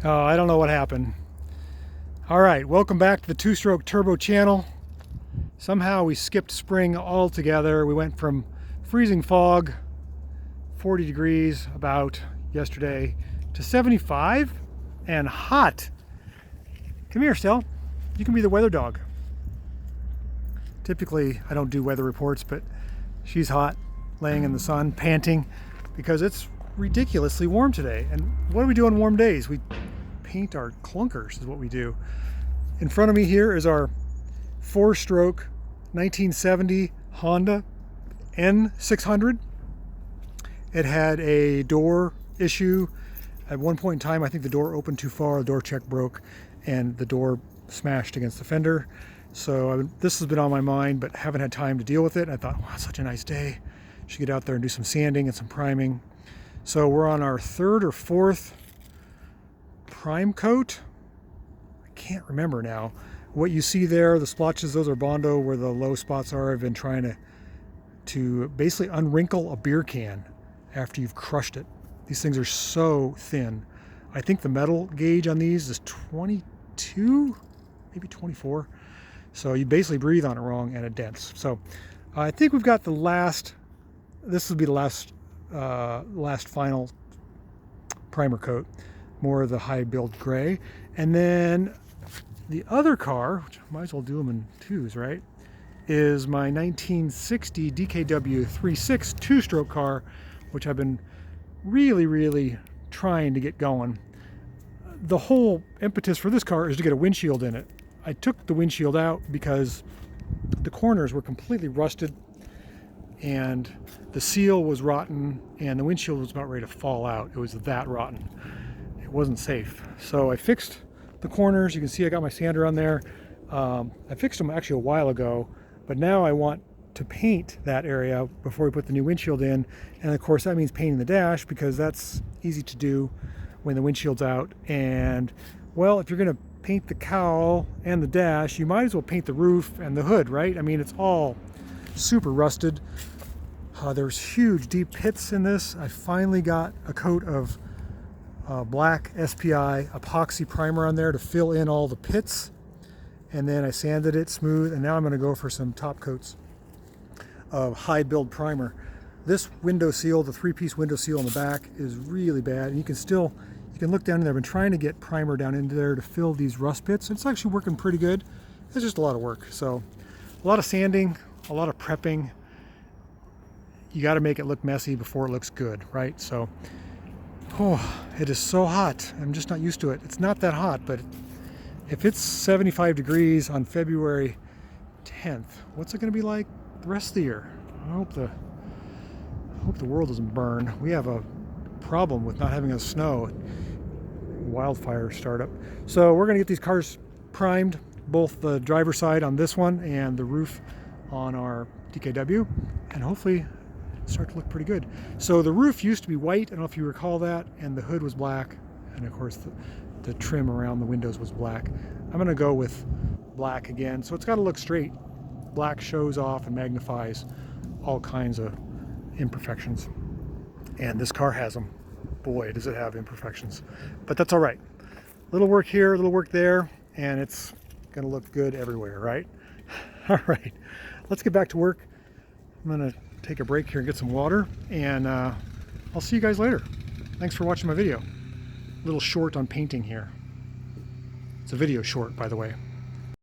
Oh, I don't know what happened. All right, welcome back to the two-stroke turbo channel. Somehow we skipped spring altogether. We went from freezing fog, 40 degrees about yesterday, to 75 and hot. Come here, Stell. You can be the weather dog. Typically, I don't do weather reports, but she's hot, laying in the sun, panting, because it's ridiculously warm today. And what do we do on warm days? We paint our clunkers is what we do. In front of me here is our four-stroke 1970 Honda N600. It had a door issue. At one point in time, I think the door opened too far, the door check broke, and the door smashed against the fender. So this has been on my mind, but haven't had time to deal with it. I thought, wow, it's such a nice day. Should get out there and do some sanding and some priming. So we're on our third or fourth prime coat. I can't remember now. What you see there, the splotches, those are Bondo where the low spots are. I've been trying to basically unwrinkle a beer can after you've crushed it. These things are so thin. I think the metal gauge on these is 22, maybe 24. So you basically breathe on it wrong and it dents. So I think we've got the last, this will be the last final primer coat, more of the high build gray. And then the other car, which I might as well do them in twos, right, is my 1960 DKW 3.6 two-stroke car, which I've been really trying to get going. The whole impetus for this car is to get a windshield in it. I took the windshield out because the corners were completely rusted and the seal was rotten and the windshield was about ready to fall out. It was that rotten. It wasn't safe. So I fixed the corners. You can see I got my sander on there. I fixed them actually a while ago, but now I want to paint that area before we put the new windshield in. And of course that means painting the dash, because that's easy to do when the windshield's out. And well, if you're going to paint the cowl and the dash, you might as well paint the roof and the hood, right? I mean, it's all super rusted. There's huge deep pits in this. I finally got a coat of black SPI epoxy primer on there to fill in all the pits, and then I sanded it smooth, and now I'm going to go for some top coats of high build primer. This window seal, the three-piece window seal on the back, is really bad, and you can look down in there. I've been trying to get primer down into there to fill these rust pits. It's actually working pretty good. It's just a lot of work. So a lot of sanding, a lot of prepping. You got to make it look messy before it looks good, right? So, oh, it is so hot. I'm just not used to it. It's not that hot, but if it's 75 degrees on February 10th, what's it going to be like the rest of the year? I hope the world doesn't burn. We have a problem with not having a snow. Wildfire startup. So we're going to get these cars primed, both the driver's side on this one and the roof on our DKW, and hopefully start to look pretty good. So the roof used to be white, I don't know if you recall that, and the hood was black, and of course the trim around the windows was black. I'm going to go with black again, so it's got to look straight. Black shows off and magnifies all kinds of imperfections, and this car has them. Boy, does it have imperfections, but that's all right. Little work here, little work there, and it's going to look good everywhere, right? All right, let's get back to work. I'm going to take a break here and get some water, and I'll see you guys later. Thanks for watching my video. A little short on painting here. It's a video short, by the way.